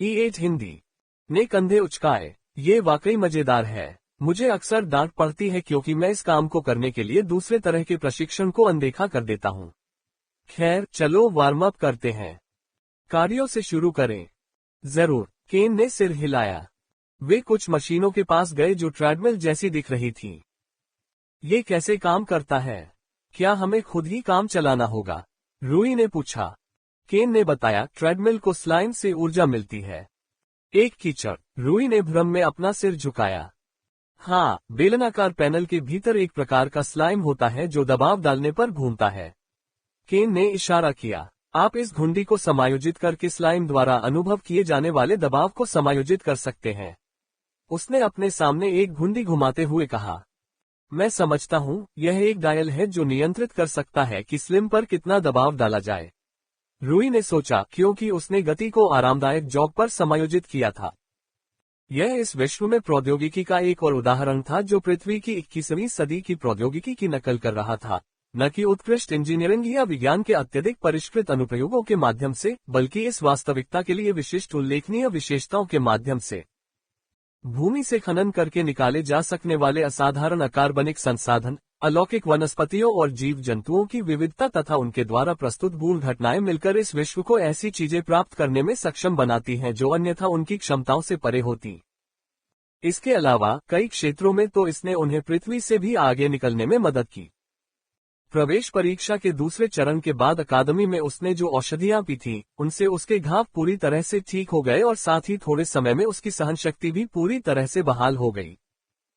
E8 Hindi ने कंधे उचकाए। ये वाकई मजेदार है। मुझे अक्सर डांट पड़ती है क्योंकि मैं इस काम को करने के लिए दूसरे तरह के प्रशिक्षण को अनदेखा कर देता हूँ। खैर, चलो वार्म अप करते हैं। कार्यों से शुरू करें। जरूर, केन ने सिर हिलाया। वे कुछ मशीनों के पास गए जो ट्रेडमिल जैसी दिख रही थीं। ये कैसे काम करता है? क्या हमें खुद ही काम चलाना होगा? रूई ने पूछा। केन ने बताया, ट्रेडमिल को स्लाइम से ऊर्जा मिलती है। एक कीचड़। रूई ने भ्रम में अपना सिर झुकाया। हाँ, बेलनाकार पैनल के भीतर एक प्रकार का स्लाइम होता है जो दबाव डालने पर घूमता है। केन ने इशारा किया। आप इस घुंडी को समायोजित करके स्लाइम द्वारा अनुभव किए जाने वाले दबाव को समायोजित कर सकते हैं। उसने अपने सामने एक घुंडी घुमाते हुए कहा। मैं समझता हूँ, यह एक डायल है जो नियंत्रित कर सकता है कि स्लिम पर कितना दबाव डाला जाए। रूई ने सोचा, क्योंकि उसने गति को आरामदायक जॉग पर समायोजित किया था। यह इस विश्व में प्रौद्योगिकी का एक और उदाहरण था जो पृथ्वी की 21वीं सदी की प्रौद्योगिकी की नकल कर रहा था, न कि उत्कृष्ट इंजीनियरिंग या विज्ञान के अत्यधिक परिष्कृत अनुप्रयोगों के माध्यम से, बल्कि इस वास्तविकता के लिए विशिष्ट उल्लेखनीय विशेषताओं के माध्यम से। भूमि से खनन करके निकाले जा सकने वाले असाधारण अकार्बनिक संसाधन, अलौकिक वनस्पतियों और जीव जंतुओं की विविधता तथा उनके द्वारा प्रस्तुत गूढ़ घटनाएं मिलकर इस विश्व को ऐसी चीजें प्राप्त करने में सक्षम बनाती हैं जो अन्यथा उनकी क्षमताओं से परे होती। इसके अलावा कई क्षेत्रों में तो इसने उन्हें पृथ्वी से भी आगे निकलने में मदद की। प्रवेश परीक्षा के दूसरे चरण के बाद अकादमी में उसने जो औषधियां पी थीं, उनसे उसके घाव पूरी तरह से ठीक हो गए और साथ ही थोड़े समय में उसकी सहनशक्ति भी पूरी तरह से बहाल हो गई।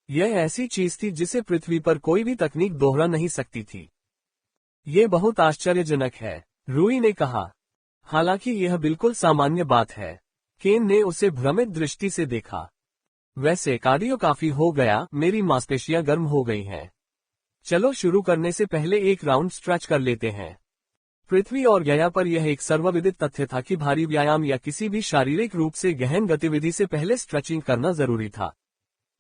यह ऐसी चीज थी जिसे पृथ्वी पर कोई भी तकनीक दोहरा नहीं सकती थी। ये बहुत आश्चर्यजनक है, रूई ने कहा। हालांकि यह बिल्कुल सामान्य बात है। केन ने उसे भ्रमित दृष्टि से देखा। वैसे कार्डियो काफी हो गया, मेरी मांसपेशियां गर्म हो गई हैं। चलो शुरू करने से पहले एक राउंड स्ट्रेच कर लेते हैं। पृथ्वी और गया पर यह एक सर्वविदित तथ्य था कि भारी व्यायाम या किसी भी शारीरिक रूप से गहन गतिविधि से पहले स्ट्रेचिंग करना जरूरी था।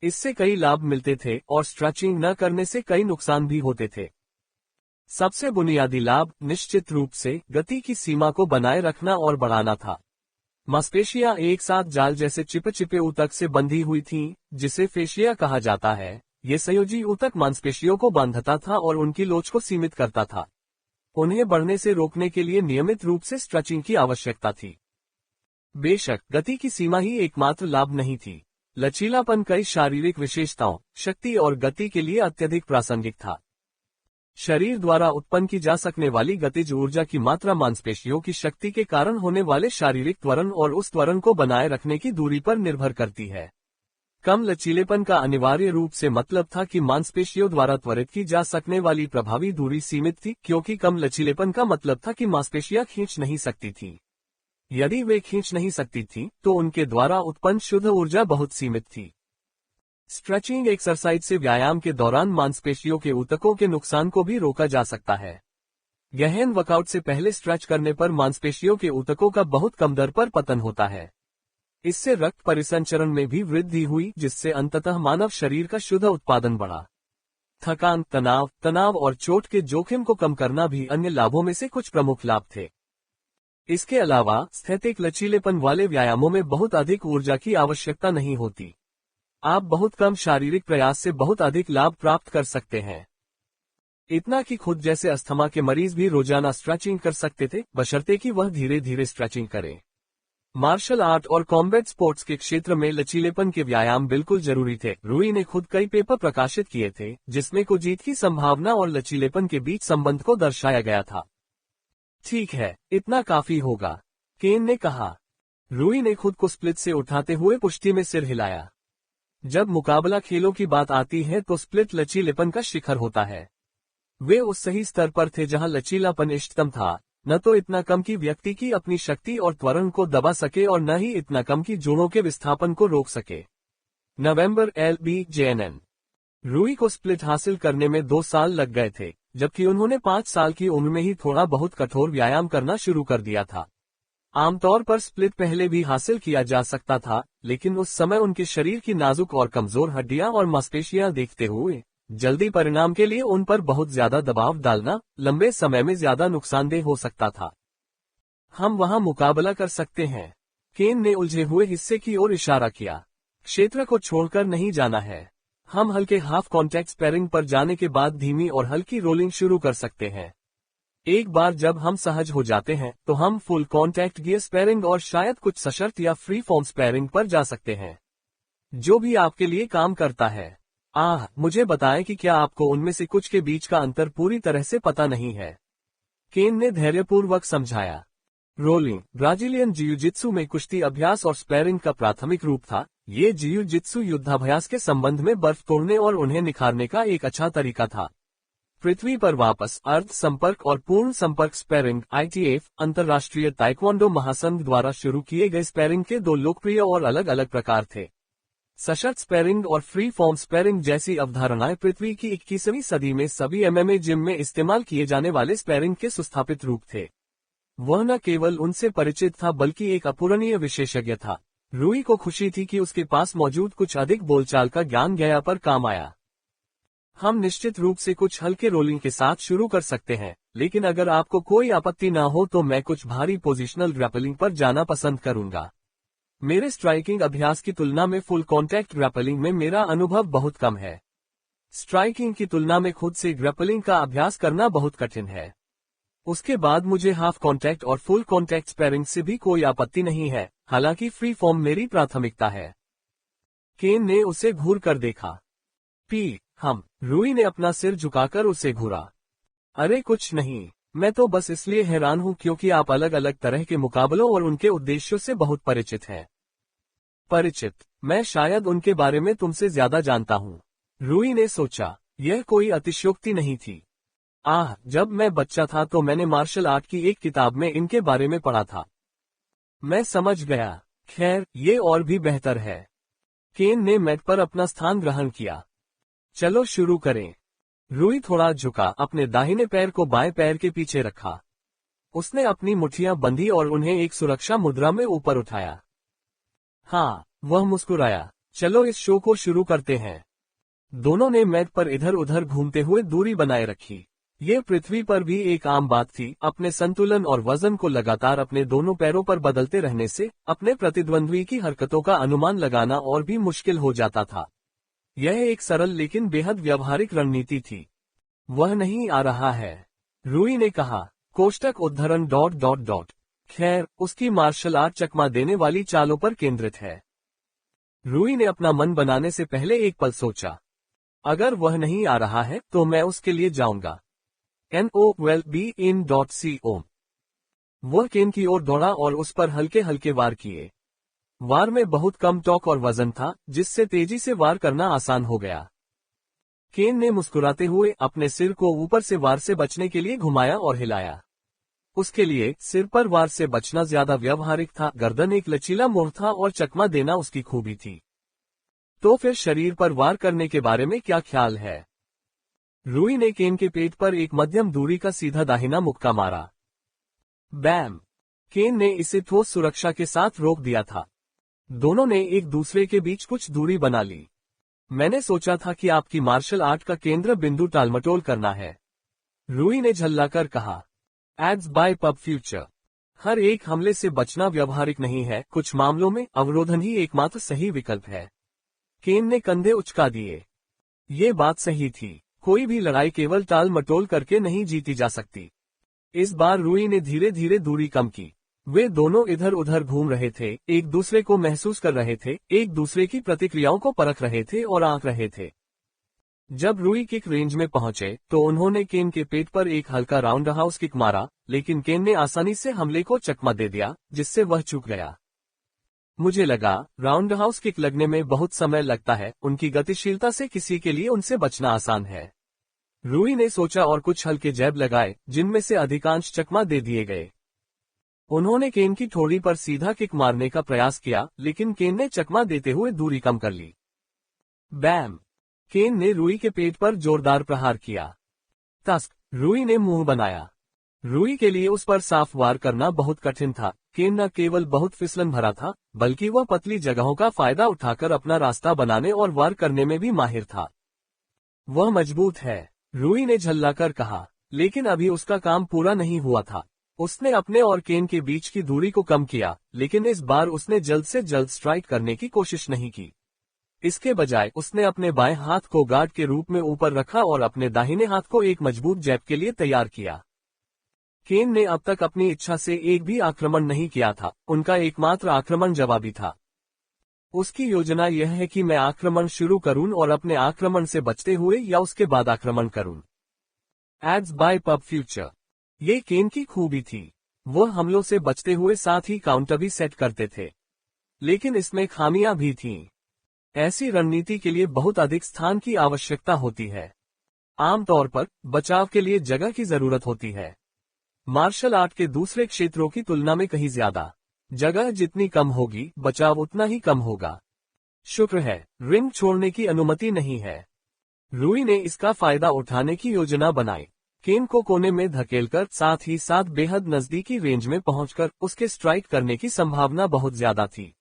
इससे कई लाभ मिलते थे और स्ट्रेचिंग न करने से कई नुकसान भी होते थे। सबसे बुनियादी लाभ निश्चित रूप से गति की सीमा को बनाए रखना और बढ़ाना था। मांसपेशियां एक साथ जाल जैसे चिपचिपे ऊतक से बंधी हुई थीं, जिसे फेशिया कहा जाता है। ये संयोजी ऊतक मांसपेशियों को बांधता था और उनकी लोच को सीमित करता था। उन्हें बढ़ने से रोकने के लिए नियमित रूप से स्ट्रेचिंग की आवश्यकता थी। बेशक गति की सीमा ही एकमात्र लाभ नहीं थी। लचीलापन कई शारीरिक विशेषताओं, शक्ति और गति के लिए अत्यधिक प्रासंगिक था। शरीर द्वारा उत्पन्न की जा सकने वाली गतिज ऊर्जा की मात्रा मांसपेशियों की शक्ति के कारण होने वाले शारीरिक त्वरण और उस त्वरण को बनाए रखने की दूरी पर निर्भर करती है। कम लचीलेपन का अनिवार्य रूप से मतलब था कि मांसपेशियों द्वारा त्वरित की जा सकने वाली प्रभावी दूरी सीमित थी, क्योंकि कम लचीलेपन का मतलब था कि मांसपेशियां खींच नहीं सकती थीं। यदि वे खींच नहीं सकती थीं, तो उनके द्वारा उत्पन्न शुद्ध ऊर्जा बहुत सीमित थी। स्ट्रेचिंग एक्सरसाइज से व्यायाम के दौरान मांसपेशियों के ऊतकों के नुकसान को भी रोका जा सकता है। गहन वर्कआउट से पहले स्ट्रेच करने पर मांसपेशियों के ऊतकों का बहुत कम दर पर पतन होता है। इससे रक्त परिसंचरण में भी वृद्धि हुई, जिससे अंततः मानव शरीर का शुद्ध उत्पादन बढ़ा। थकान, तनाव और चोट के जोखिम को कम करना भी अन्य लाभों में से कुछ प्रमुख लाभ थे। इसके अलावा स्थैतिक लचीलेपन वाले व्यायामों में बहुत अधिक ऊर्जा की आवश्यकता नहीं होती। आप बहुत कम शारीरिक प्रयास से बहुत अधिक लाभ प्राप्त कर सकते हैं। इतना कि खुद जैसे अस्थमा के मरीज भी रोजाना स्ट्रेचिंग कर सकते थे, बशर्ते कि वह धीरे धीरे स्ट्रेचिंग करें। मार्शल आर्ट और कॉम्बैट स्पोर्ट्स के क्षेत्र में लचीलेपन के व्यायाम बिल्कुल जरूरी थे। रूई ने खुद कई पेपर प्रकाशित किए थे जिसमें को जीत की संभावना और लचीलेपन के बीच संबंध को दर्शाया गया था। ठीक है, इतना काफी होगा, केन ने कहा। रूई ने खुद को स्प्लिट से उठाते हुए पुष्टि में सिर हिलाया। जब मुकाबला खेलों की बात आती है तो स्प्लिट लचीलेपन का शिखर होता है। वे उस सही स्तर पर थे जहां लचीलापन इष्टतम था, न तो इतना कम कि व्यक्ति की अपनी शक्ति और त्वरण को दबा सके और न ही इतना कम कि जोड़ों के विस्थापन को रोक सके। नवंबर LBJNN। रूई को स्प्लिट हासिल करने में 2 साल लग गए थे, जबकि उन्होंने 5 साल की उम्र में ही थोड़ा बहुत कठोर व्यायाम करना शुरू कर दिया था। आमतौर पर स्प्लिट पहले भी हासिल किया जा सकता था, लेकिन उस समय उनके शरीर की नाजुक और कमजोर हड्डियां और मांसपेशियां देखते हुए जल्दी परिणाम के लिए उन पर बहुत ज्यादा दबाव डालना लंबे समय में ज्यादा नुकसानदेह हो सकता था। हम वहां मुकाबला कर सकते हैं। केन ने उलझे हुए हिस्से की ओर इशारा किया। क्षेत्र को छोड़कर नहीं जाना है। हम हल्के हाफ कॉन्टैक्ट स्पैरिंग पर जाने के बाद धीमी और हल्की रोलिंग शुरू कर सकते हैं। एक बार जब हम सहज हो जाते हैं तो हम फुल कॉन्टैक्ट गियर स्पैरिंग और शायद कुछ सशर्त या फ्री फॉर्म स्पैरिंग पर जा सकते हैं, जो भी आपके लिए काम करता है। मुझे बताएं कि क्या आपको उनमें से कुछ के बीच का अंतर पूरी तरह से पता नहीं है, केन ने धैर्यपूर्वक समझाया। रोलिंग ब्राजीलियन जियू-जित्सु में कुश्ती अभ्यास और स्पैरिंग का प्राथमिक रूप था। ये जियू-जित्सु युद्धाभ्यास के संबंध में बर्फ तोड़ने और उन्हें निखारने का एक अच्छा तरीका था। पृथ्वी पर वापस अर्ध संपर्क और पूर्ण संपर्क स्पैरिंग ITF अंतर्राष्ट्रीय ताइक्वांडो महासंघ द्वारा शुरू किए गए स्पैरिंग के दो लोकप्रिय और अलग अलग प्रकार थे। सशर्त स्पैरिंग और फ्री फॉर्म स्पैरिंग जैसी अवधारणाएं पृथ्वी की 21वीं सदी में सभी MMA जिम में इस्तेमाल किए जाने वाले स्पैरिंग के सुस्थापित रूप थे। वह न केवल उनसे परिचित था बल्कि एक अपूरणीय विशेषज्ञ था। रूई को खुशी थी कि उसके पास मौजूद कुछ अधिक बोलचाल का ज्ञान गया पर काम आया। हम निश्चित रूप से कुछ हल्के रोलिंग के साथ शुरू कर सकते हैं, लेकिन अगर आपको कोई आपत्ति न हो तो मैं कुछ भारी पोजिशनल ग्रैपलिंग पर जाना पसंद करूंगा। मेरे स्ट्राइकिंग अभ्यास की तुलना में फुल कॉन्टैक्ट ग्रैपलिंग में मेरा अनुभव बहुत कम है। स्ट्राइकिंग की तुलना में खुद से ग्रैपलिंग का अभ्यास करना बहुत कठिन है। उसके बाद मुझे हाफ कॉन्टैक्ट और फुल कॉन्टैक्ट स्पैरिंग से भी कोई आपत्ति नहीं है, हालांकि फ्री फॉर्म मेरी प्राथमिकता है। केन ने उसे घूर कर देखा। रूई ने अपना सिर झुकाकर उसे घूरा। अरे कुछ नहीं, मैं तो बस इसलिए हैरान हूं क्योंकि आप अलग अलग तरह के मुकाबलों और उनके उद्देश्यों से बहुत परिचित हैं। परिचित? मैं शायद उनके बारे में तुमसे ज्यादा जानता हूं, रूई ने सोचा। यह कोई अतिशयोक्ति नहीं थी। जब मैं बच्चा था तो मैंने मार्शल आर्ट की एक किताब में इनके बारे में पढ़ा था। मैं समझ गया। खैर, ये और भी बेहतर है। केन ने मैट पर अपना स्थान ग्रहण किया। चलो शुरू करें। रूई थोड़ा झुका, अपने दाहिने पैर को बाएं पैर के पीछे रखा। उसने अपनी मुट्ठियां बंधी और उन्हें एक सुरक्षा मुद्रा में ऊपर उठाया। वह मुस्कुराया। चलो इस शो को शुरू करते हैं। दोनों ने मैट पर इधर उधर घूमते हुए दूरी बनाए रखी। ये पृथ्वी पर भी एक आम बात थी। अपने संतुलन और वजन को लगातार अपने दोनों पैरों पर बदलते रहने से अपने प्रतिद्वंद्वी की हरकतों का अनुमान लगाना और भी मुश्किल हो जाता था। यह एक सरल लेकिन बेहद व्यावहारिक रणनीति थी। वह नहीं आ रहा है, रूई ने कहा। कोष्टक उद्धरण ... खैर, उसकी मार्शल आर्ट चकमा देने वाली चालों पर केंद्रित है। रूई ने अपना मन बनाने से पहले एक पल सोचा। अगर वह नहीं आ रहा है तो मैं उसके लिए जाऊंगा। NOLBIN.CO। वह केन की ओर दौड़ा और उस पर हल्के हल्के वार किए। वार में बहुत कम टॉर्क और वजन था, जिससे तेजी से वार करना आसान हो गया। केन ने मुस्कुराते हुए अपने सिर को ऊपर से वार से बचने के लिए घुमाया और हिलाया। उसके लिए सिर पर वार से बचना ज्यादा व्यावहारिक था। गर्दन एक लचीला मोड़ था और चकमा देना उसकी खूबी थी। तो फिर शरीर पर वार करने के बारे में क्या ख्याल है? रूई ने केन के पेट पर एक मध्यम दूरी का सीधा दाहिना मुक्का मारा। बैम! केन ने इसे ठोस सुरक्षा के साथ रोक दिया था। दोनों ने एक दूसरे के बीच कुछ दूरी बना ली। मैंने सोचा था कि आपकी मार्शल आर्ट का केंद्र बिंदु टालमटोल करना है, रूई ने झल्लाकर कहा। Ads by PubFuture. हर एक हमले से बचना व्यावहारिक नहीं है, कुछ मामलों में अवरोधन ही एकमात्र सही विकल्प है। केन ने कंधे उचका दिए। ये बात सही थी। कोई भी लड़ाई केवल टाल मटोल करके नहीं जीती जा सकती। इस बार रूई ने धीरे धीरे दूरी कम की। वे दोनों इधर उधर घूम रहे थे, एक दूसरे को महसूस कर रहे थे, एक दूसरे की प्रतिक्रियाओं को परख रहे थे और आंक रहे थे। जब रूई किक रेंज में पहुंचे तो उन्होंने केन के पेट पर एक हल्का राउंड हाउस किक मारा, लेकिन केन ने आसानी से हमले को चकमा दे दिया, जिससे वह चूक गया। मुझे लगा, राउंड हाउस किक लगने में बहुत समय लगता है, उनकी गतिशीलता से किसी के लिए उनसे बचना आसान है। रूई ने सोचा और कुछ हल्के जैब लगाए, जिनमें से अधिकांश चकमा दे दिए गए। उन्होंने केन की ठोड़ी पर सीधा किक मारने का प्रयास किया, लेकिन केन ने चकमा देते हुए दूरी कम कर ली। बैम! केन ने रूई के पेट पर जोरदार प्रहार किया। तस्क! रूई ने मुंह बनाया। रूई के लिए उस पर साफ वार करना बहुत कठिन था। केन न केवल बहुत फिसलन भरा था, बल्कि वह पतली जगहों का फायदा उठाकर अपना रास्ता बनाने और वार करने में भी माहिर था। वह मजबूत है, रूई ने झल्लाकर कहा, लेकिन अभी उसका काम पूरा नहीं हुआ था। उसने अपने और केन के बीच की दूरी को कम किया, लेकिन इस बार उसने जल्द से जल्द स्ट्राइक करने की कोशिश नहीं की। इसके बजाय उसने अपने बाएं हाथ को गार्ड के रूप में ऊपर रखा और अपने दाहिने हाथ को एक मजबूत जैब के लिए तैयार किया। केन ने अब तक अपनी इच्छा से एक भी आक्रमण नहीं किया था, उनका एकमात्र आक्रमण जवाबी था। उसकी योजना यह है कि मैं आक्रमण शुरू करूं और अपने आक्रमण से बचते हुए या उसके बाद आक्रमण करूं। Ads by PubFuture. ये केन की खूबी थी। वह हमलों से बचते हुए साथ ही काउंटर भी सेट करते थे। लेकिन इसमें खामियां भी थीं। ऐसी रणनीति के लिए बहुत अधिक स्थान की आवश्यकता होती है। आमतौर पर बचाव के लिए जगह की जरूरत होती है। मार्शल आर्ट के दूसरे क्षेत्रों की तुलना में कहीं ज्यादा। जगह जितनी कम होगी, बचाव उतना ही कम होगा। शुक्र है, रिंग छोड़ने की अनुमति नहीं है। रूई ने इसका फायदा उठाने की योजना बनाई। केन को कोने में धकेलकर साथ ही साथ बेहद नजदीकी रेंज में पहुंचकर उसके स्ट्राइक करने की संभावना बहुत ज्यादा थी।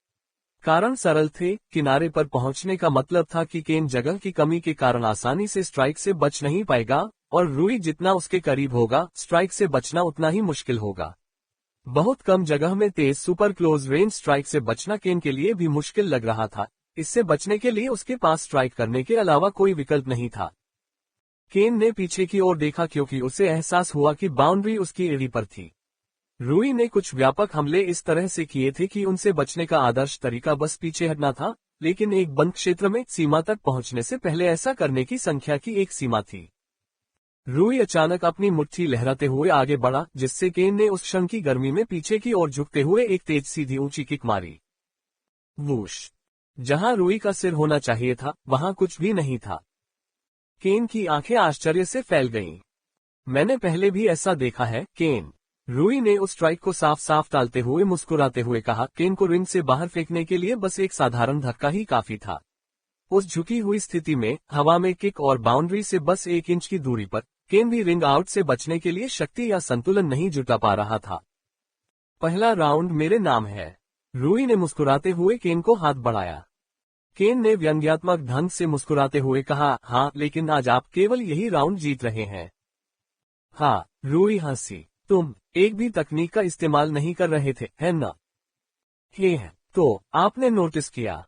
कारण सरल थे, किनारे पर पहुंचने का मतलब था कि केन जगह की कमी के कारण आसानी से स्ट्राइक से बच नहीं पाएगा, और रूई जितना उसके करीब होगा, स्ट्राइक से बचना उतना ही मुश्किल होगा। बहुत कम जगह में तेज सुपर क्लोज रेंज स्ट्राइक से बचना केन के लिए भी मुश्किल लग रहा था। इससे बचने के लिए उसके पास स्ट्राइक करने के अलावा कोई विकल्प नहीं था। केन ने पीछे की ओर देखा क्योंकि उसे एहसास हुआ कि बाउंड्री उसकी एड़ी पर थी। रूई ने कुछ व्यापक हमले इस तरह से किए थे कि उनसे बचने का आदर्श तरीका बस पीछे हटना था, लेकिन एक बंद क्षेत्र में सीमा तक पहुंचने से पहले ऐसा करने की संख्या की एक सीमा थी। रूई अचानक अपनी मुट्ठी लहराते हुए आगे बढ़ा, जिससे केन ने उस क्षण की गर्मी में पीछे की ओर झुकते हुए एक तेज सीधी ऊंची किक मारी। वूश! जहां रूई का सिर होना चाहिए था, वहां कुछ भी नहीं था। केन की आंखें आश्चर्य से फैल गईं। मैंने पहले भी ऐसा देखा है, केन। रूई ने उस स्ट्राइक को साफ साफ टालते हुए मुस्कुराते हुए कहा। केन को रिंग से बाहर फेंकने के लिए बस एक साधारण धक्का ही काफी था। उस झुकी हुई स्थिति में हवा में किक और बाउंड्री से बस 1 इंच की दूरी पर केन भी रिंग आउट से बचने के लिए शक्ति या संतुलन नहीं जुटा पा रहा था। पहला राउंड मेरे नाम है। रूई ने मुस्कुराते हुए केन को हाथ बढ़ाया। केन ने व्यंग्यात्मक ढंग से मुस्कुराते हुए कहा, हाँ, लेकिन आज आप केवल यही राउंड जीत रहे हैं। हाँ, रूई हंसी। तुम एक भी तकनीक का इस्तेमाल नहीं कर रहे थे, है ना? हे, तो आपने नोटिस किया।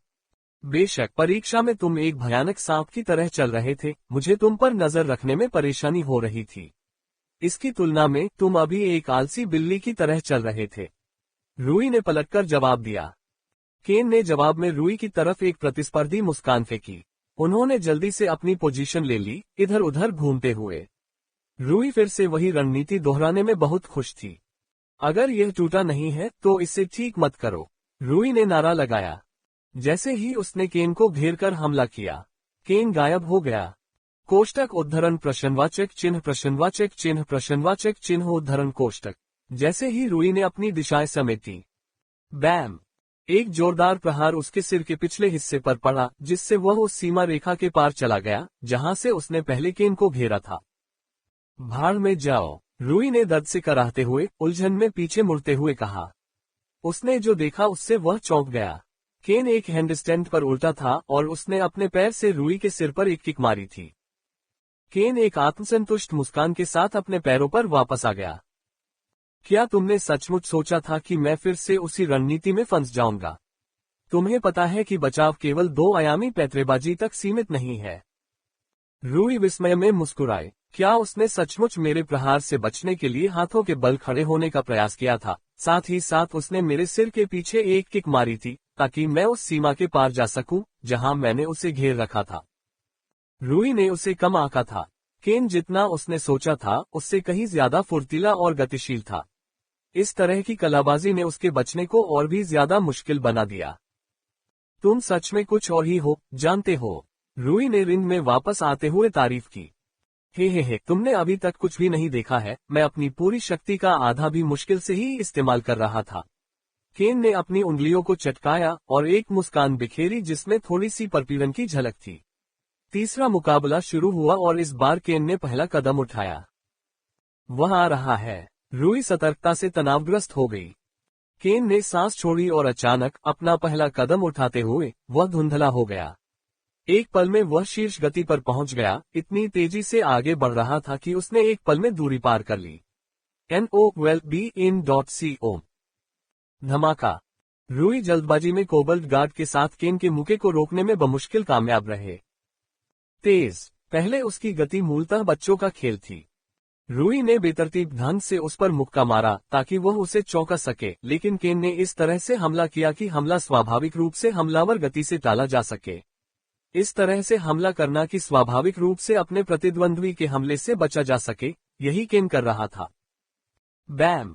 बेशक परीक्षा में तुम एक भयानक सांप की तरह चल रहे थे, मुझे तुम पर नजर रखने में परेशानी हो रही थी। इसकी तुलना में तुम अभी एक आलसी बिल्ली की तरह चल रहे थे। रूई ने पलटकर जवाब दिया। केन ने जवाब में रूई की तरफ एक प्रतिस्पर्धी मुस्कान फेंकी। उन्होंने जल्दी से अपनी पोजीशन ले ली, इधर उधर घूमते हुए। रूई फिर से वही रणनीति दोहराने में बहुत खुश थी। अगर यह टूटा नहीं है तो इसे ठीक मत करो, रूई ने नारा लगाया। जैसे ही उसने केन को घेरकर हमला किया, केन गायब हो गया। कोष्टक उद्धरण प्रश्नवाचक चिन्ह प्रश्नवाचक चिन्ह प्रश्नवाचक चिन्ह उद्धरण कोष्टक। जैसे ही रूई ने अपनी दिशाएं समेटी, बैम! एक जोरदार प्रहार उसके सिर के पिछले हिस्से पर पड़ा, जिससे वह उस सीमा रेखा के पार चला गया जहां से उसने पहले केन को घेरा था। भाड़ में जाओ, रूई ने दर्द से कराहते हुए उलझन में पीछे मुड़ते हुए कहा। उसने जो देखा उससे वह चौंक गया। केन एक हैंडस्टैंड पर उल्टा था और उसने अपने पैर से रूई के सिर पर एक किक मारी थी। केन एक आत्मसंतुष्ट मुस्कान के साथ अपने पैरों पर वापस आ गया। क्या तुमने सचमुच सोचा था कि मैं फिर से उसी रणनीति में फंस जाऊंगा? तुम्हें पता है कि बचाव केवल 2 आयामी पैंतरेबाजी तक सीमित नहीं है। रूई विस्मय में मुस्कुराए। क्या उसने सचमुच मेरे प्रहार से बचने के लिए हाथों के बल खड़े होने का प्रयास किया था? साथ ही साथ उसने मेरे सिर के पीछे एक किक मारी थी, ताकि मैं उस सीमा के पार जा सकूं, जहां मैंने उसे घेर रखा था। रूई ने उसे कम आंका था। केन जितना उसने सोचा था, उससे कहीं ज्यादा फुर्तीला और गतिशील था। इस तरह की कलाबाजी ने उसके बचने को और भी ज्यादा मुश्किल बना दिया। तुम सच में कुछ और ही हो, जानते हो, रूई ने रिंग में वापस आते हुए तारीफ की। हे, तुमने अभी तक कुछ भी नहीं देखा है, मैं अपनी पूरी शक्ति का आधा भी मुश्किल से ही इस्तेमाल कर रहा था। केन ने अपनी उंगलियों को चटकाया और एक मुस्कान बिखेरी जिसमें थोड़ी सी परपीड़न की झलक थी। तीसरा मुकाबला शुरू हुआ और इस बार केन ने पहला कदम उठाया। वह आ रहा है। रूई सतर्कता से तनावग्रस्त हो गई। केन ने सांस छोड़ी और अचानक अपना पहला कदम उठाते हुए वह धुंधला हो गया। एक पल में वह शीर्ष गति पर पहुंच गया, इतनी तेजी से आगे बढ़ रहा था कि उसने एक पल में दूरी पार कर ली। NO12BN.CO। धमाका। रूई जल्दबाजी में कोबल्ट गार्ड के साथ केन के मुक्के को रोकने में बमुश्किल कामयाब रहे। तेज। पहले उसकी गति मूलतः बच्चों का खेल थी। रूई ने बेतरतीब ढंग से उस पर मुक्का मारा ताकि वह उसे चौंका सके, लेकिन केन ने इस तरह से हमला किया कि हमला स्वाभाविक रूप से हमलावर गति से टाला जा सके। इस तरह से हमला करना कि स्वाभाविक रूप से अपने प्रतिद्वंद्वी के हमले से बचा जा सके, यही केन कर रहा था। बैम।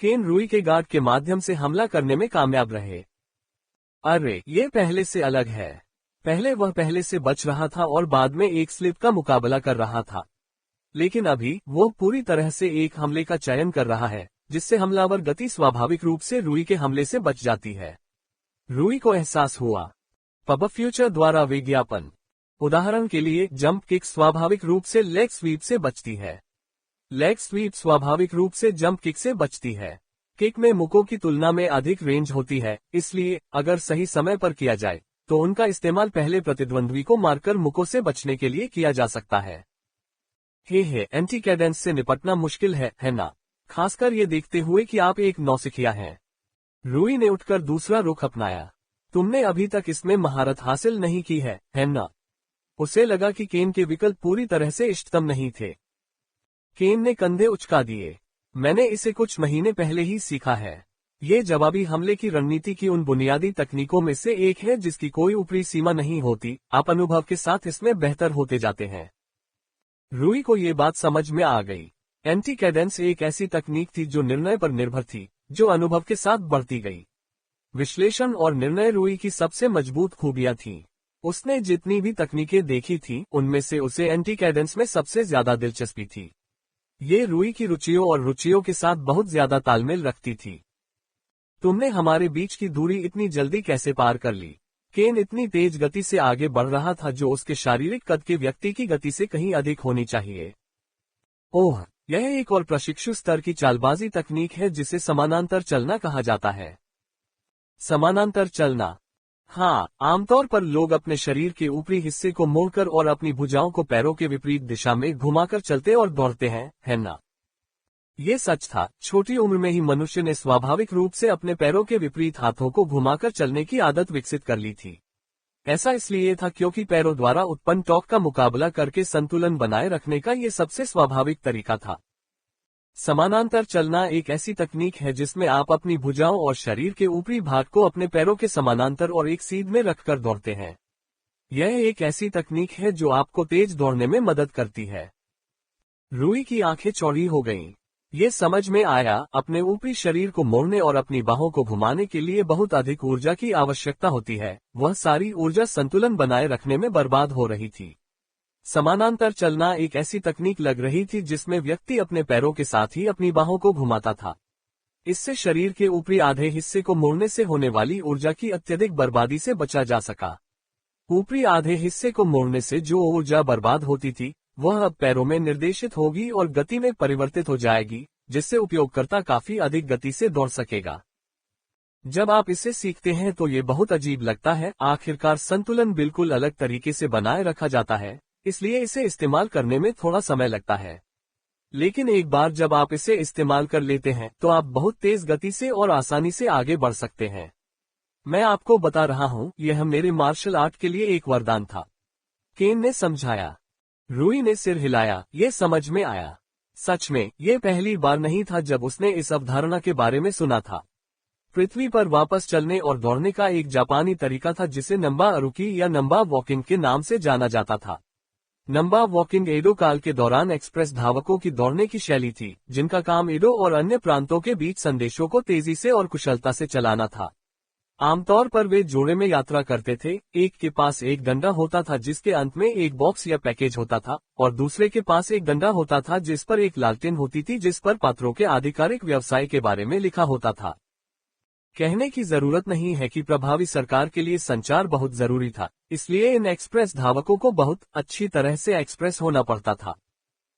केन रूई के गार्ड के माध्यम से हमला करने में कामयाब रहे। अरे, ये पहले से अलग है। पहले वह पहले से बच रहा था और बाद में एक स्लिप का मुकाबला कर रहा था, लेकिन अभी वो पूरी तरह से एक हमले का चयन कर रहा है, जिससे हमलावर गति स्वाभाविक रूप से रूई के हमले से बच जाती है। रूई को एहसास हुआ। पब फ्यूचर द्वारा विज्ञापन। उदाहरण के लिए, जंप किक स्वाभाविक रूप से लेग स्वीप से बचती है। लेग स्वीप स्वाभाविक रूप से जंप किक से बचती है। किक में मुक्कों की तुलना में अधिक रेंज होती है, इसलिए अगर सही समय पर किया जाए तो उनका इस्तेमाल पहले प्रतिद्वंद्वी को मारकर मुक्कों से बचने के लिए किया जा सकता है। एंटी कैडेंस से निपटना मुश्किल है ना? खासकर ये देखते हुए कि आप एक नौसिखिया हैं। रूई ने उठकर दूसरा रुख अपनाया। तुमने अभी तक इसमें महारत हासिल नहीं की है ना? उसे लगा कि केन के विकल्प पूरी तरह से इष्टतम नहीं थे। केन ने कंधे उचका दिए। मैंने इसे कुछ महीने पहले ही सीखा है। ये जवाबी हमले की रणनीति की उन बुनियादी तकनीकों में से एक है जिसकी कोई ऊपरी सीमा नहीं होती, आप अनुभव के साथ इसमें बेहतर होते जाते हैं। रूई को ये बात समझ में आ गई। एंटी कैडेंस एक ऐसी तकनीक थी जो निर्णय पर निर्भर थी, जो अनुभव के साथ बढ़ती गई। विश्लेषण और निर्णय रूई की सबसे मजबूत खूबियां थीं। उसने जितनी भी तकनीकें देखी थीं, उनमें से उसे एंटी कैडेंस में सबसे ज्यादा दिलचस्पी थी। ये रूई की रुचियों और रुचियों के साथ बहुत ज्यादा तालमेल रखती थी। तुमने हमारे बीच की दूरी इतनी जल्दी कैसे पार कर ली? केन इतनी तेज गति से आगे बढ़ रहा था जो उसके शारीरिक कद के व्यक्ति की गति से कहीं अधिक होनी चाहिए। ओह, यह एक और प्रशिक्षु स्तर की चालबाजी तकनीक है जिसे समानांतर चलना कहा जाता है। समानांतर चलना। हाँ, आमतौर पर लोग अपने शरीर के ऊपरी हिस्से को मोड़कर और अपनी भुजाओं को पैरों के विपरीत दिशा में घुमाकर चलते और दौड़ते हैं, है ना? ये सच था। छोटी उम्र में ही मनुष्य ने स्वाभाविक रूप से अपने पैरों के विपरीत हाथों को घुमाकर चलने की आदत विकसित कर ली थी। ऐसा इसलिए था क्योंकि पैरों द्वारा उत्पन्न टॉर्क का मुकाबला करके संतुलन बनाए रखने का ये सबसे स्वाभाविक तरीका था। समानांतर चलना एक ऐसी तकनीक है जिसमें आप अपनी भुजाओं और शरीर के ऊपरी भाग को अपने पैरों के समानांतर और एक सीध में रखकर दौड़ते हैं। यह एक ऐसी तकनीक है जो आपको तेज दौड़ने में मदद करती है। रूई की आंखें चौड़ी हो गईं। ये समझ में आया, अपने ऊपरी शरीर को मोड़ने और अपनी बाहों को घुमाने के लिए बहुत अधिक ऊर्जा की आवश्यकता होती है। वह सारी ऊर्जा संतुलन बनाए रखने में बर्बाद हो रही थी। समानांतर चलना एक ऐसी तकनीक लग रही थी जिसमें व्यक्ति अपने पैरों के साथ ही अपनी बाहों को घुमाता था। इससे शरीर के ऊपरी आधे हिस्से को मोड़ने से होने वाली ऊर्जा की अत्यधिक बर्बादी से बचा जा सका। ऊपरी आधे हिस्से को मोड़ने से जो ऊर्जा बर्बाद होती थी, वह अब पैरों में निर्देशित होगी और गति में परिवर्तित हो जाएगी, जिससे उपयोगकर्ता काफी अधिक गति से दौड़ सकेगा। जब आप इसे सीखते हैं तो ये बहुत अजीब लगता है। आखिरकार संतुलन बिल्कुल अलग तरीके से बनाए रखा जाता है, इसलिए इसे इस्तेमाल करने में थोड़ा समय लगता है। लेकिन एक बार जब आप इसे इस्तेमाल कर लेते हैं तो आप बहुत तेज गति से और आसानी से आगे बढ़ सकते हैं। मैं आपको बता रहा हूं, यह मेरे मार्शल आर्ट के लिए एक वरदान था, केन ने समझाया। रूई ने सिर हिलाया। ये समझ में आया। सच में, ये पहली बार नहीं था जब उसने इस अवधारणा के बारे में सुना था। पृथ्वी पर वापस चलने और दौड़ने का एक जापानी तरीका था जिसे नंबा अरुकी या नंबा वॉकिंग के नाम से जाना जाता था। नंबा वॉकिंग एडो काल के दौरान एक्सप्रेस धावकों की दौड़ने की शैली थी, जिनका काम एडो और अन्य प्रांतों के बीच संदेशों को तेजी से और कुशलता से चलाना था। आमतौर पर वे जोड़े में यात्रा करते थे। एक के पास एक डंडा होता था जिसके अंत में एक बॉक्स या पैकेज होता था, और दूसरे के पास एक डंडा होता था जिस पर एक लालटेन होती थी जिस पर पात्रों के आधिकारिक व्यवसाय के बारे में लिखा होता था। कहने की जरूरत नहीं है कि प्रभावी सरकार के लिए संचार बहुत जरूरी था, इसलिए इन एक्सप्रेस धावकों को बहुत अच्छी तरह से एक्सप्रेस होना पड़ता था।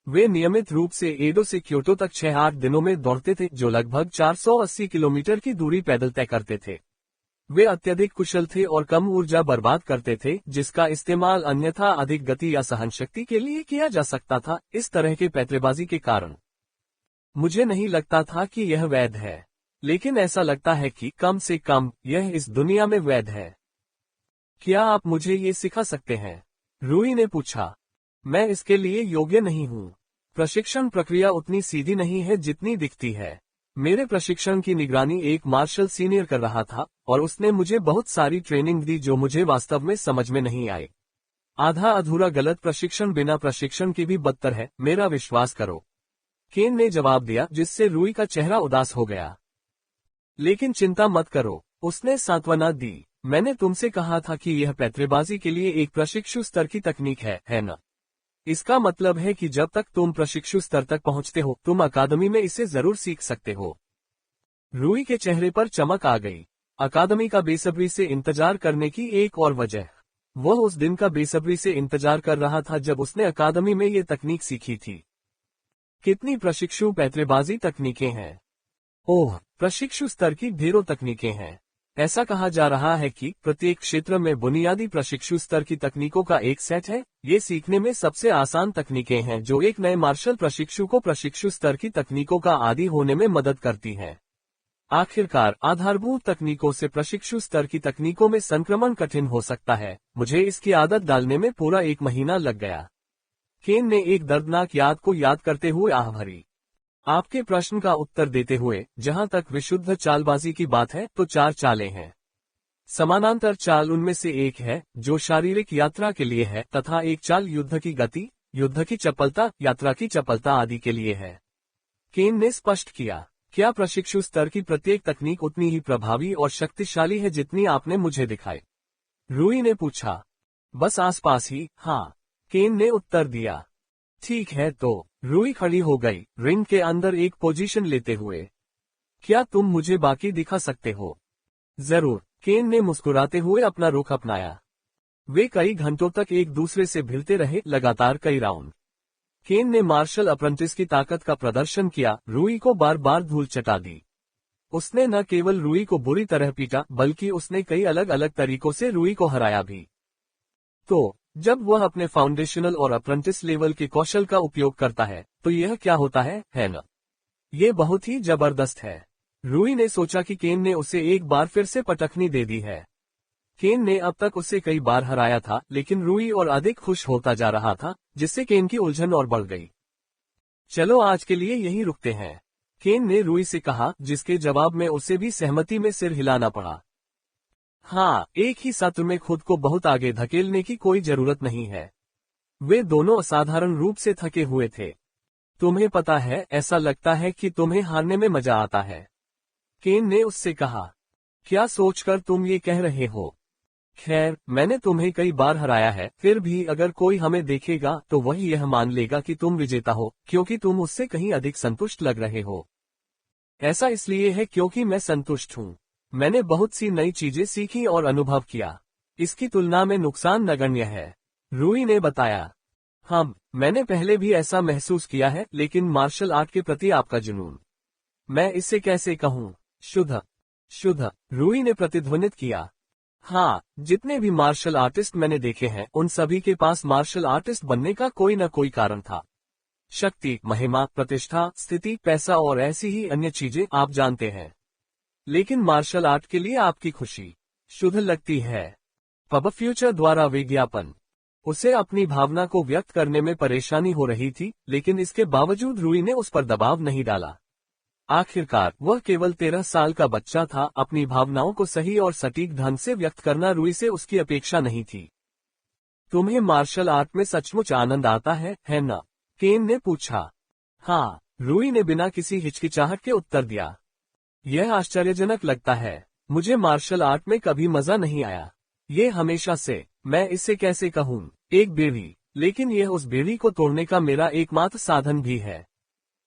वे नियमित रूप से एडो से क्योटो तक 6-8 दिनों में दौड़ते थे, जो लगभग 480 किलोमीटर की दूरी पैदल तय करते थे। वे अत्यधिक कुशल थे और कम ऊर्जा बर्बाद करते थे, जिसका इस्तेमाल अन्यथा अधिक गति या सहनशक्ति के लिए किया जा सकता था, इस तरह के पैतरेबाजी के कारण। मुझे नहीं लगता था कि यह वैध है, लेकिन ऐसा लगता है कि कम से कम यह इस दुनिया में वैध है। क्या आप मुझे ये सिखा सकते हैं? रूई ने पूछा। मैं इसके लिए योग्य नहीं हूँ। प्रशिक्षण प्रक्रिया उतनी सीधी नहीं है जितनी दिखती है। मेरे प्रशिक्षण की निगरानी एक मार्शल सीनियर कर रहा था और उसने मुझे बहुत सारी ट्रेनिंग दी जो मुझे वास्तव में समझ में नहीं आई। आधा अधूरा गलत प्रशिक्षण बिना प्रशिक्षण के भी बदतर है, मेरा विश्वास करो, केन ने जवाब दिया, जिससे रूई का चेहरा उदास हो गया। लेकिन चिंता मत करो, उसने सांत्वना दी। मैंने तुमसे कहा था कि यह पैंतरेबाजी के लिए एक प्रशिक्षु स्तर की तकनीक है न? इसका मतलब है कि जब तक तुम प्रशिक्षु स्तर तक पहुंचते हो तुम अकादमी में इसे जरूर सीख सकते हो। रूई के चेहरे पर चमक आ गई। अकादमी का बेसब्री से इंतजार करने की एक और वजह। वह उस दिन का बेसब्री से इंतजार कर रहा था जब उसने अकादमी में ये तकनीक सीखी थी। कितनी प्रशिक्षु पैंतरेबाजी तकनीकें हैं? ओह, प्रशिक्षु स्तर की ढेरों तकनीकें हैं। ऐसा कहा जा रहा है कि प्रत्येक क्षेत्र में बुनियादी प्रशिक्षु स्तर की तकनीकों का एक सेट है। ये सीखने में सबसे आसान तकनीकें हैं जो एक नए मार्शल प्रशिक्षु को प्रशिक्षु स्तर की तकनीकों का आदी होने में मदद करती हैं। आखिरकार आधारभूत तकनीकों से प्रशिक्षु स्तर की तकनीकों में संक्रमण कठिन हो सकता है। मुझे इसकी आदत डालने में पूरा 1 महीना लग गया। केन ने एक दर्दनाक याद को याद करते हुए आह भरी। आपके प्रश्न का उत्तर देते हुए, जहां तक विशुद्ध चालबाजी की बात है तो 4 चालें हैं। समानांतर चाल उनमें से एक है जो शारीरिक यात्रा के लिए है तथा एक चाल युद्ध की गति, युद्ध की चपलता, यात्रा की चपलता आदि के लिए है। केन ने स्पष्ट किया। क्या प्रशिक्षु स्तर की प्रत्येक तकनीक उतनी ही प्रभावी और शक्तिशाली है जितनी आपने मुझे दिखाई? रूई ने पूछा। बस आसपास ही, हाँ, केन ने उत्तर दिया। ठीक है तो, रूई खड़ी हो गई, रिंग के अंदर एक पोजीशन लेते हुए। क्या तुम मुझे बाकी दिखा सकते हो? जरूर, केन ने मुस्कुराते हुए अपना रुख अपनाया। वे कई घंटों तक एक दूसरे से भिड़ते रहे, लगातार कई राउंड। केन ने मार्शल अप्रेंटिस की ताकत का प्रदर्शन किया, रूई को बार बार धूल चटा दी। उसने न केवल रूई को बुरी तरह पीटा बल्कि उसने कई अलग अलग तरीकों से रूई को हराया भी। तो जब वह अपने फाउंडेशनल और अप्रेंटिस लेवल के कौशल का उपयोग करता है तो यह क्या होता है न? ये बहुत ही जबरदस्त है। रूई ने सोचा कि केन ने उसे एक बार फिर से पटखनी दे दी है। केन ने अब तक उसे कई बार हराया था, लेकिन रूई और अधिक खुश होता जा रहा था, जिससे केन की उलझन और बढ़ गई। चलो आज के लिए यहीं रुकते हैं, केन ने रूई से कहा, जिसके जवाब में उसे भी सहमति में सिर हिलाना पड़ा। हाँ, एक ही सत्र में खुद को बहुत आगे धकेलने की कोई जरूरत नहीं है। वे दोनों असाधारण रूप से थके हुए थे। तुम्हें पता है, ऐसा लगता है कि तुम्हें हारने में मजा आता है, केन ने उससे कहा। क्या सोचकर तुम ये कह रहे हो? खैर, मैंने तुम्हें कई बार हराया है, फिर भी अगर कोई हमें देखेगा तो वह यह मान लेगा कि तुम विजेता हो, क्योंकि तुम उससे कहीं अधिक संतुष्ट लग रहे हो। ऐसा इसलिए है क्योंकि मैं संतुष्ट हूँ। मैंने बहुत सी नई चीजें सीखी और अनुभव किया। इसकी तुलना में नुकसान नगण्य है, रूई ने बताया। मैंने पहले भी ऐसा महसूस किया है, लेकिन मार्शल आर्ट के प्रति आपका जुनून, मैं इसे कैसे कहूँ, शुद्ध, रूई ने प्रतिध्वनित किया। हाँ, जितने भी मार्शल आर्टिस्ट मैंने देखे हैं उन सभी के पास मार्शल आर्टिस्ट बनने का कोई न कोई कारण था। शक्ति, महिमा, प्रतिष्ठा, स्थिति, पैसा और ऐसी ही अन्य चीजें, आप जानते हैं। लेकिन मार्शल आर्ट के लिए आपकी खुशी शुद्ध लगती है। पब फ्यूचर द्वारा विज्ञापन। उसे अपनी भावना को व्यक्त करने में परेशानी हो रही थी, लेकिन इसके बावजूद रूई ने उस पर दबाव नहीं डाला। आखिरकार वह केवल 13 साल का बच्चा था। अपनी भावनाओं को सही और सटीक ढंग से व्यक्त करना रूई से उसकी अपेक्षा नहीं थी। तुम्हें मार्शल आर्ट में सचमुच आनंद आता है न? केन ने पूछा। हाँ, रूई ने बिना किसी हिचकिचाहट के उत्तर दिया। यह आश्चर्यजनक लगता है। मुझे मार्शल आर्ट में कभी मजा नहीं आया। ये हमेशा से, मैं इसे कैसे कहूँ, एक बेड़ी, लेकिन यह उस बेड़ी को तोड़ने का मेरा एकमात्र साधन भी है।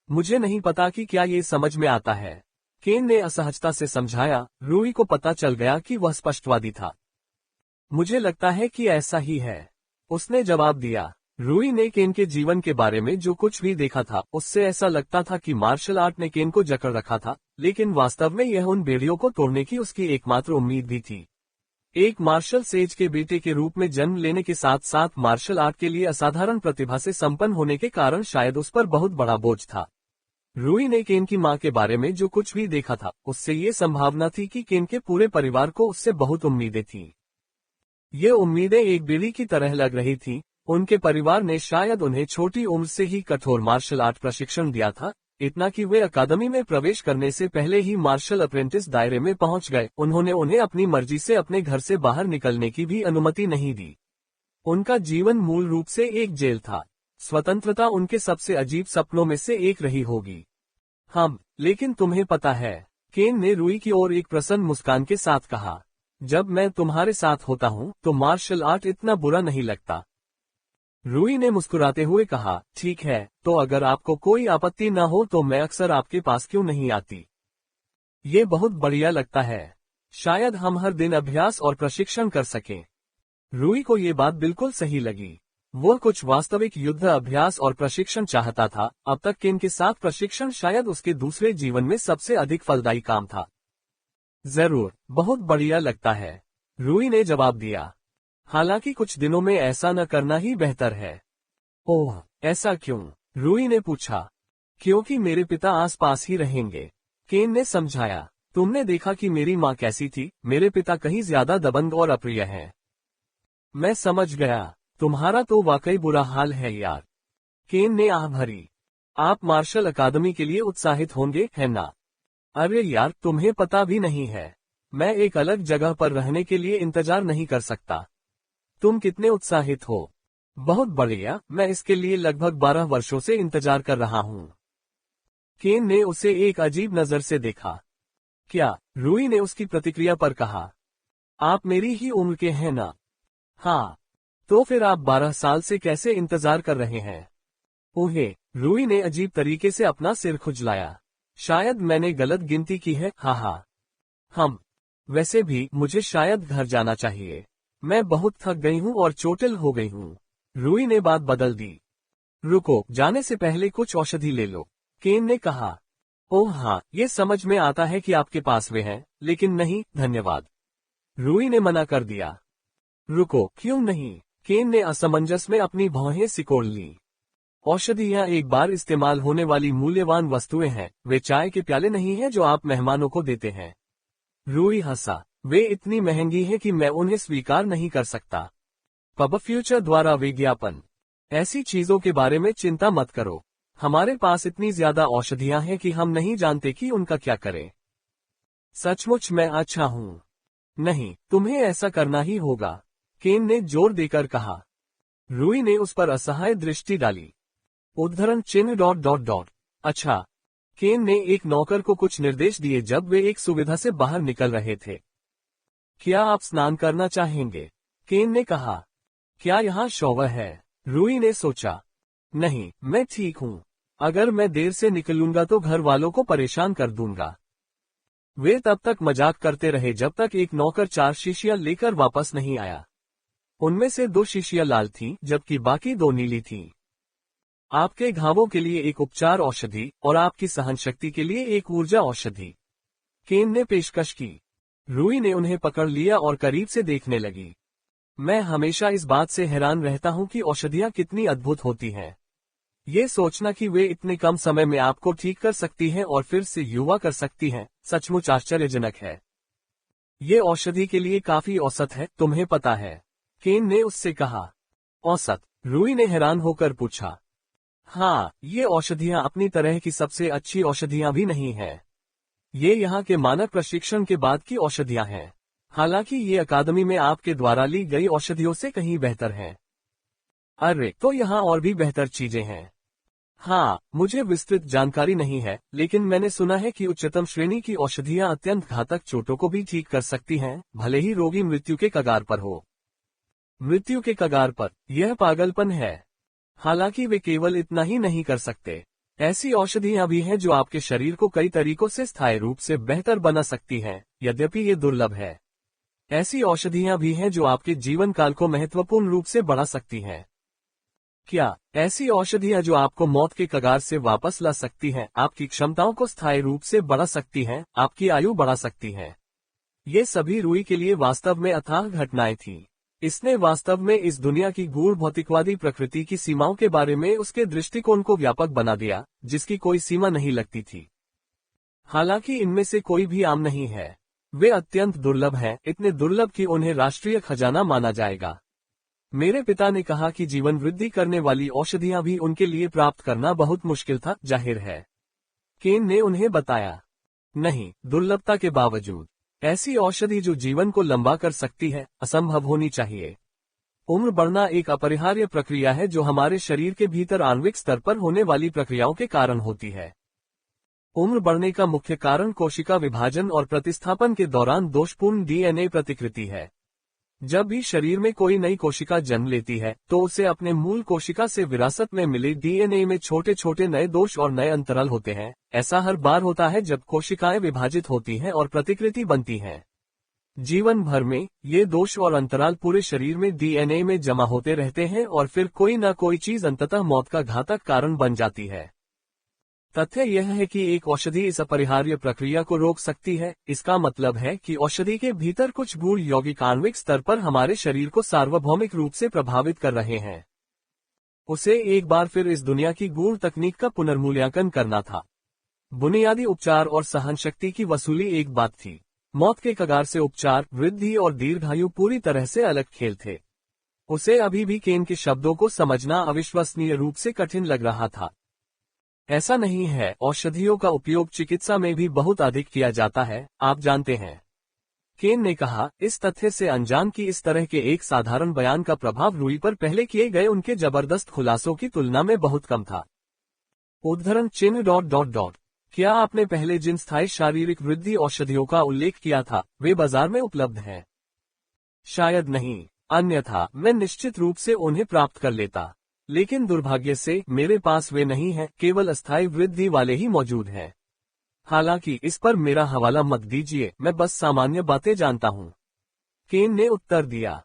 मुझे नहीं पता कि क्या ये समझ में आता है, केन ने असहजता से समझाया। रूई को पता चल गया कि वह स्पष्टवादी था। मुझे लगता है कि ऐसा ही है, उसने जवाब दिया। रूई ने केन के जीवन के बारे में जो कुछ भी देखा था उससे ऐसा लगता था कि मार्शल आर्ट ने केन को जकड़ रखा था, लेकिन वास्तव में यह उन बेड़ियों को तोड़ने की उसकी एकमात्र उम्मीद भी थी। एक मार्शल सेज के बेटे के रूप में जन्म लेने के साथ साथ मार्शल आर्ट के लिए असाधारण प्रतिभा से संपन्न होने के कारण शायद उस पर बहुत बड़ा बोझ था। रूई ने केन की मां के बारे में जो कुछ भी देखा था, उससे ये संभावना थी कि केन के पूरे परिवार को उससे बहुत उम्मीदें थीं। ये उम्मीदें एक बीड़ी की तरह लग रही थीं। उनके परिवार ने शायद उन्हें छोटी उम्र से ही कठोर मार्शल आर्ट प्रशिक्षण दिया था, इतना कि वे अकादमी में प्रवेश करने से पहले ही मार्शल अप्रेंटिस दायरे में पहुंच गए। उन्होंने उन्हें अपनी मर्जी से अपने घर से बाहर निकलने की भी अनुमति नहीं दी। उनका जीवन मूल रूप से एक जेल था। स्वतंत्रता उनके सबसे अजीब सपनों में से एक रही होगी। लेकिन तुम्हें पता है, केन ने रूई की ओर एक प्रसन्न मुस्कान के साथ कहा, जब मैं तुम्हारे साथ होता हूँ तो मार्शल आर्ट इतना बुरा नहीं लगता। रूई ने मुस्कुराते हुए कहा, ठीक है, तो अगर आपको कोई आपत्ति न हो तो मैं अक्सर आपके पास क्यों नहीं आती? ये बहुत बढ़िया लगता है। शायद हम हर दिन अभ्यास और प्रशिक्षण कर सकें। रूई को ये बात बिल्कुल सही लगी। वो कुछ वास्तविक युद्ध अभ्यास और प्रशिक्षण चाहता था। अब तक केन के साथ प्रशिक्षण शायद उसके दूसरे जीवन में सबसे अधिक फलदायी काम था। जरूर, बहुत बढ़िया लगता है, रूई ने जवाब दिया। हालांकि कुछ दिनों में ऐसा न करना ही बेहतर है। ओह, ऐसा क्यों? रूई ने पूछा। क्योंकि मेरे पिता आसपास ही रहेंगे, केन ने समझाया। तुमने देखा कि मेरी माँ कैसी थी। मेरे पिता कहीं ज्यादा दबंग और अप्रिय हैं। मैं समझ गया। तुम्हारा तो वाकई बुरा हाल है यार, केन ने आह भरी। आप मार्शल अकादमी के लिए उत्साहित होंगे, है ना? अरे यार, तुम्हें पता भी नहीं है, मैं एक अलग जगह पर रहने के लिए इंतजार नहीं कर सकता। तुम कितने उत्साहित हो? बहुत बढ़िया, मैं इसके लिए लगभग 12 वर्षों से इंतजार कर रहा हूँ। केन ने उसे एक अजीब नजर से देखा। क्या? रूई ने उसकी प्रतिक्रिया पर कहा। आप मेरी ही उम्र के हैं ना? हाँ। तो फिर आप 12 साल से कैसे इंतजार कर रहे हैं? ओहे, रूई ने अजीब तरीके से अपना सिर खुजलाया। शायद मैंने गलत गिनती की है। हाँ। वैसे भी मुझे शायद घर जाना चाहिए। मैं बहुत थक गई हूँ और चोटिल हो गई हूँ। रूई ने बात बदल दी। रुको, जाने से पहले कुछ औषधि ले लो, केन ने कहा। ओह हाँ, ये समझ में आता है कि आपके पास वे हैं, लेकिन नहीं, धन्यवाद, रूई ने मना कर दिया। रुको, क्यों नहीं? केन ने असमंजस में अपनी भौहें सिकोड़ ली। औषधियाँ एक बार इस्तेमाल होने वाली मूल्यवान वस्तुएं हैं, वे चाय के प्याले नहीं हैं जो आप मेहमानों को देते हैं। रूई हंसा। वे इतनी महंगी हैं कि मैं उन्हें स्वीकार नहीं कर सकता। पब फ्यूचर द्वारा विज्ञापन। ऐसी चीजों के बारे में चिंता मत करो। हमारे पास इतनी ज्यादा औषधियाँ हैं कि हम नहीं जानते कि उनका क्या करें। सचमुच मैं अच्छा हूँ। नहीं, तुम्हें ऐसा करना ही होगा, केन ने जोर देकर कहा। रूई ने उस पर असहाय दृष्टि डाली। उद्धरण चिन्ह ... अच्छा। केन ने एक नौकर को कुछ निर्देश दिए जब वे एक सुविधा से बाहर निकल रहे थे। क्या आप स्नान करना चाहेंगे? केन ने कहा। क्या यहाँ शॉवर है? रूई ने सोचा। नहीं, मैं ठीक हूँ। अगर मैं देर से निकलूंगा तो घर वालों को परेशान कर दूंगा। वे तब तक मजाक करते रहे जब तक एक नौकर 4 शीशियां लेकर वापस नहीं आया। उनमें से 2 शीशियां लाल थीं, जबकि बाकी 2 नीली थीं। आपके घावों के लिए एक उपचार औषधि और आपकी सहनशक्ति के लिए एक ऊर्जा औषधि, केन ने पेशकश की। रूई ने उन्हें पकड़ लिया और करीब से देखने लगी। मैं हमेशा इस बात से हैरान रहता हूँ कि औषधियाँ कितनी अद्भुत होती हैं। ये सोचना कि वे इतने कम समय में आपको ठीक कर सकती हैं और फिर से युवा कर सकती हैं, सचमुच आश्चर्यजनक है। ये औषधि के लिए काफी औसत है, तुम्हें पता है, केन ने उससे कहा। औसत? रूई ने हैरान होकर पूछा। हाँ, ये औषधियाँ अपनी तरह की सबसे अच्छी औषधियाँ भी नहीं हैं। ये यहाँ के मानक प्रशिक्षण के बाद की औषधियाँ हैं। हालांकि ये अकादमी में आपके द्वारा ली गई औषधियों से कहीं बेहतर हैं। अरे, तो यहाँ और भी बेहतर चीजें हैं। हाँ, मुझे विस्तृत जानकारी नहीं है, लेकिन मैंने सुना है कि उच्चतम श्रेणी की औषधियाँ अत्यंत घातक चोटों को भी ठीक कर सकती हैं, भले ही रोगी मृत्यु के कगार पर हो। मृत्यु के कगार पर? यह पागलपन है। हालांकि वे केवल इतना ही नहीं कर सकते। ऐसी औषधियाँ भी हैं जो आपके शरीर को कई तरीकों से स्थायी रूप से बेहतर बना सकती हैं, यद्यपि ये दुर्लभ है। ऐसी औषधियाँ भी हैं जो आपके जीवन काल को महत्वपूर्ण रूप से बढ़ा सकती हैं। क्या? ऐसी औषधियाँ जो आपको मौत के कगार से वापस ला सकती हैं, आपकी क्षमताओं को स्थायी रूप से बढ़ा सकती हैं, आपकी आयु बढ़ा सकती हैं। ये सभी रूई के लिए वास्तव में अथाह घटनाएं थीं। इसने वास्तव में इस दुनिया की गूढ़ भौतिकवादी प्रकृति की सीमाओं के बारे में उसके दृष्टिकोण को व्यापक बना दिया, जिसकी कोई सीमा नहीं लगती थी। हालांकि इनमें से कोई भी आम नहीं है। वे अत्यंत दुर्लभ हैं, इतने दुर्लभ कि उन्हें राष्ट्रीय खजाना माना जाएगा। मेरे पिता ने कहा कि जीवन वृद्धि करने वाली औषधियां भी उनके लिए प्राप्त करना बहुत मुश्किल था, जाहिर है। केन ने उन्हें बताया, नहीं, दुर्लभता के बावजूद ऐसी औषधि जो जीवन को लंबा कर सकती है, असंभव होनी चाहिए। उम्र बढ़ना एक अपरिहार्य प्रक्रिया है जो हमारे शरीर के भीतर आणविक स्तर पर होने वाली प्रक्रियाओं के कारण होती है। उम्र बढ़ने का मुख्य कारण कोशिका विभाजन और प्रतिस्थापन के दौरान दोषपूर्ण डीएनए प्रतिकृति है। जब भी शरीर में कोई नई कोशिका जन्म लेती है, तो उसे अपने मूल कोशिका से विरासत में मिले डीएनए में छोटे छोटे नए दोष और नए अंतराल होते हैं। ऐसा हर बार होता है जब कोशिकाएं विभाजित होती हैं और प्रतिकृति बनती हैं। जीवन भर में ये दोष और अंतराल पूरे शरीर में डीएनए में जमा होते रहते हैं और फिर कोई न कोई चीज अंततः मौत का घातक कारण बन जाती है। तथ्य यह है कि एक औषधि इस अपरिहार्य प्रक्रिया को रोक सकती है। इसका मतलब है कि औषधि के भीतर कुछ गूढ़ यौगिक आणविक स्तर पर हमारे शरीर को सार्वभौमिक रूप से प्रभावित कर रहे हैं। उसे एक बार फिर इस दुनिया की गूढ़ तकनीक का पुनर्मूल्यांकन करना था। बुनियादी उपचार और सहनशक्ति की वसूली एक बात थी। मौत के कगार से उपचार, वृद्धि और दीर्घायु पूरी तरह से अलग खेल थे। उसे अभी भी केन के शब्दों को समझना अविश्वसनीय रूप से कठिन लग रहा था। ऐसा नहीं है, औषधियों का उपयोग चिकित्सा में भी बहुत अधिक किया जाता है, आप जानते हैं। केन ने कहा, इस तथ्य से अनजान कि इस तरह के एक साधारण बयान का प्रभाव रूई पर पहले किए गए उनके जबरदस्त खुलासों की तुलना में बहुत कम था। उद्धरण चिन्ह ... क्या आपने पहले जिन स्थायी शारीरिक वृद्धि औषधियों का उल्लेख किया था, वे बाजार में उपलब्ध हैं? शायद नहीं, अन्यथा मैं निश्चित रूप से उन्हें प्राप्त कर लेता। लेकिन दुर्भाग्य से मेरे पास वे नहीं हैं, केवल अस्थायी वृद्धि वाले ही मौजूद हैं। हालांकि इस पर मेरा हवाला मत दीजिए, मैं बस सामान्य बातें जानता हूँ। केन ने उत्तर दिया,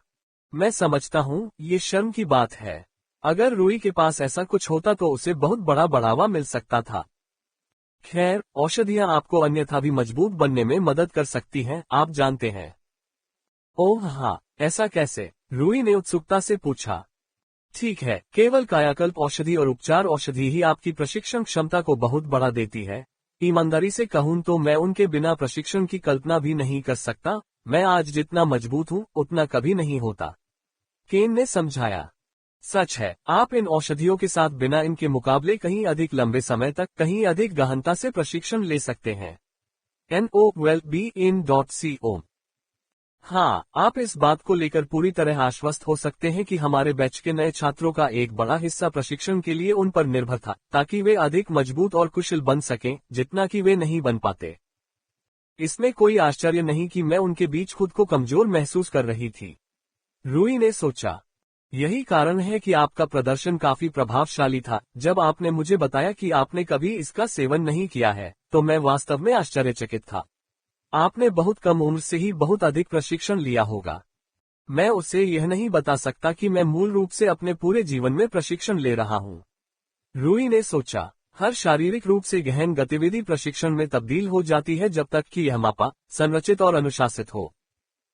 मैं समझता हूँ, ये शर्म की बात है। अगर रूई के पास ऐसा कुछ होता तो उसे बहुत बड़ा बढ़ावा मिल सकता था। खैर, औषधियाँ आपको अन्यथा भी मजबूत बनने में मदद कर सकती हैं, आप जानते हैं। ओह हाँ, ऐसा कैसे? रूई ने उत्सुकता से पूछा। ठीक है, केवल कायाकल्प औषधि और उपचार औषधि ही आपकी प्रशिक्षण क्षमता को बहुत बढ़ा देती है। ईमानदारी से कहूं तो मैं उनके बिना प्रशिक्षण की कल्पना भी नहीं कर सकता। मैं आज जितना मजबूत हूं, उतना कभी नहीं होता, केन ने समझाया। सच है, आप इन औषधियों के साथ बिना इनके मुकाबले कहीं अधिक लंबे समय तक, कहीं अधिक गहनता से प्रशिक्षण ले सकते हैं। NOWELLBEIN.CO। हाँ, आप इस बात को लेकर पूरी तरह आश्वस्त हो सकते हैं कि हमारे बैच के नए छात्रों का एक बड़ा हिस्सा प्रशिक्षण के लिए उन पर निर्भर था, ताकि वे अधिक मजबूत और कुशल बन सकें, जितना कि वे नहीं बन पाते। इसमें कोई आश्चर्य नहीं कि मैं उनके बीच खुद को कमजोर महसूस कर रही थी। रूई ने सोचा, यही कारण है कि आपका प्रदर्शन काफी प्रभावशाली था। जब आपने मुझे बताया कि आपने कभी इसका सेवन नहीं किया है, तो मैं वास्तव में आश्चर्यचकित था। आपने बहुत कम उम्र से ही बहुत अधिक प्रशिक्षण लिया होगा। मैं उसे यह नहीं बता सकता कि मैं मूल रूप से अपने पूरे जीवन में प्रशिक्षण ले रहा हूँ। रूई ने सोचा, हर शारीरिक रूप से गहन गतिविधि प्रशिक्षण में तब्दील हो जाती है जब तक कि यह मापा, संरचित और अनुशासित हो।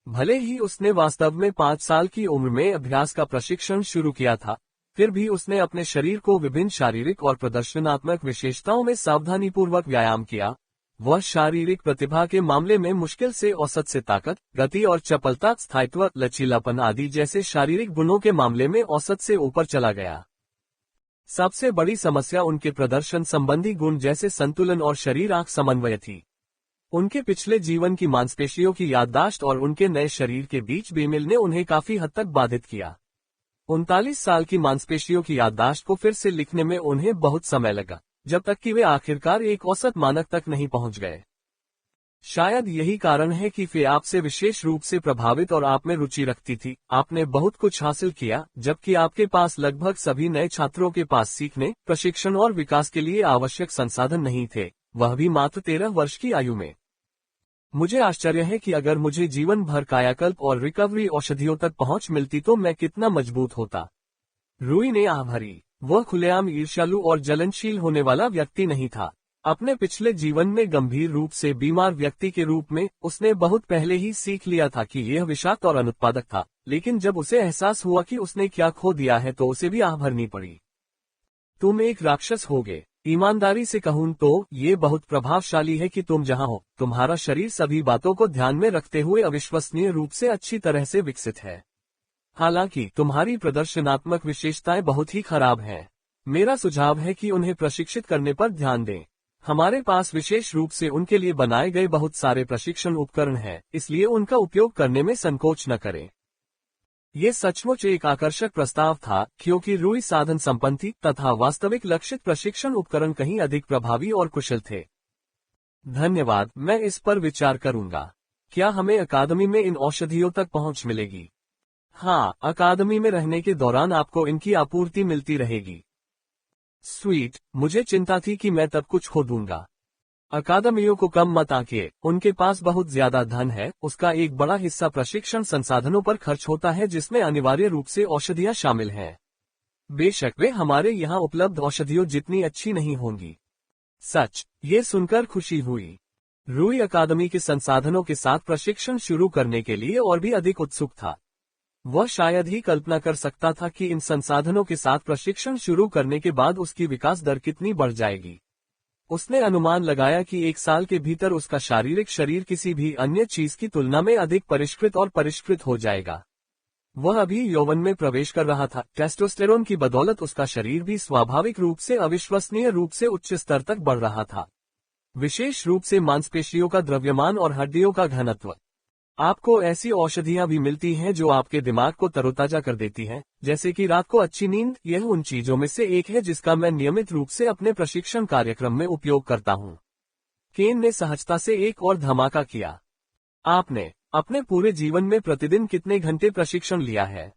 भले ही उसने वास्तव में 5 साल की उम्र में अभ्यास का प्रशिक्षण शुरू किया था, फिर भी उसने अपने शरीर को विभिन्न शारीरिक और प्रदर्शनात्मक विशेषताओं में सावधानीपूर्वक व्यायाम किया। वह शारीरिक प्रतिभा के मामले में मुश्किल से औसत से ताकत, गति और चपलता, स्थायित्व, लचीलापन आदि जैसे शारीरिक गुणों के मामले में औसत से ऊपर चला गया। सबसे बड़ी समस्या उनके प्रदर्शन संबंधी गुण जैसे संतुलन और शरीर आंख समन्वय थी। उनके पिछले जीवन की मांसपेशियों की याददाश्त और उनके नए शरीर के बीच बेमेल ने उन्हें काफी हद तक बाधित किया। 39 साल की मांसपेशियों की याददाश्त को फिर से लिखने में उन्हें बहुत समय लगा, जब तक कि वे आखिरकार एक औसत मानक तक नहीं पहुंच गए। शायद यही कारण है कि वे आपसे विशेष रूप से प्रभावित और आप में रुचि रखती थी। आपने बहुत कुछ हासिल किया, जबकि आपके पास लगभग सभी नए छात्रों के पास सीखने, प्रशिक्षण और विकास के लिए आवश्यक संसाधन नहीं थे, वह भी मात्र 13 वर्ष की आयु में। मुझे आश्चर्य है कि अगर मुझे जीवन भर कायाकल्प और रिकवरी औषधियों तक पहुंच मिलती तो मैं कितना मजबूत होता। रूई ने आह भरी। वह खुलेआम ईर्ष्यालु और जलनशील होने वाला व्यक्ति नहीं था। अपने पिछले जीवन में गंभीर रूप से बीमार व्यक्ति के रूप में उसने बहुत पहले ही सीख लिया था कि यह विषाक्त और अनुत्पादक था, लेकिन जब उसे एहसास हुआ कि उसने क्या खो दिया है तो उसे भी आह भरनी पड़ी। तुम एक राक्षस होगे। ईमानदारी से कहूं तो ये बहुत प्रभावशाली है कि तुम जहां हो, तुम्हारा शरीर सभी बातों को ध्यान में रखते हुए अविश्वसनीय रूप से अच्छी तरह से विकसित है। हालांकि तुम्हारी प्रदर्शनात्मक विशेषताएं बहुत ही खराब हैं। मेरा सुझाव है कि उन्हें प्रशिक्षित करने पर ध्यान दें। हमारे पास विशेष रूप से उनके लिए बनाए गए बहुत सारे प्रशिक्षण उपकरण हैं, इसलिए उनका उपयोग करने में संकोच न करें। ये सचमुच एक आकर्षक प्रस्ताव था, क्योंकि रूई साधन संपन्न थी तथा वास्तविक लक्षित प्रशिक्षण उपकरण कहीं अधिक प्रभावी और कुशल थे। धन्यवाद, मैं इस पर विचार करूंगा। क्या हमें अकादमी में इन औषधियों तक पहुंच मिलेगी? हाँ, अकादमी में रहने के दौरान आपको इनकी आपूर्ति मिलती रहेगी। स्वीट, मुझे चिंता थी कि मैं तब कुछ खो दूंगा। अकादमियों को कम मत आंकिए, उनके पास बहुत ज्यादा धन है, उसका एक बड़ा हिस्सा प्रशिक्षण संसाधनों पर खर्च होता है जिसमें अनिवार्य रूप से औषधियां शामिल हैं। बेशक वे हमारे यहाँ उपलब्ध औषधियों जितनी अच्छी नहीं होंगी। सच, ये सुनकर खुशी हुई। रूई अकादमी के संसाधनों के साथ प्रशिक्षण शुरू करने के लिए और भी अधिक उत्सुक था। वह शायद ही कल्पना कर सकता था कि इन संसाधनों के साथ प्रशिक्षण शुरू करने के बाद उसकी विकास दर कितनी बढ़ जाएगी। उसने अनुमान लगाया कि 1 साल के भीतर उसका शारीरिक शरीर किसी भी अन्य चीज की तुलना में अधिक परिष्कृत और परिष्कृत हो जाएगा। वह अभी यौवन में प्रवेश कर रहा था। टेस्टोस्टेरोन की बदौलत उसका शरीर भी स्वाभाविक रूप से अविश्वसनीय रूप से उच्च स्तर तक बढ़ रहा था, विशेष रूप से मांसपेशियों का द्रव्यमान और हड्डियों का घनत्व। आपको ऐसी औषधियां भी मिलती हैं जो आपके दिमाग को तरोताजा कर देती हैं, जैसे कि रात को अच्छी नींद। यह उन चीजों में से एक है जिसका मैं नियमित रूप से अपने प्रशिक्षण कार्यक्रम में उपयोग करता हूं। केन ने सहजता से एक और धमाका किया। आपने अपने पूरे जीवन में प्रतिदिन कितने घंटे प्रशिक्षण लिया है?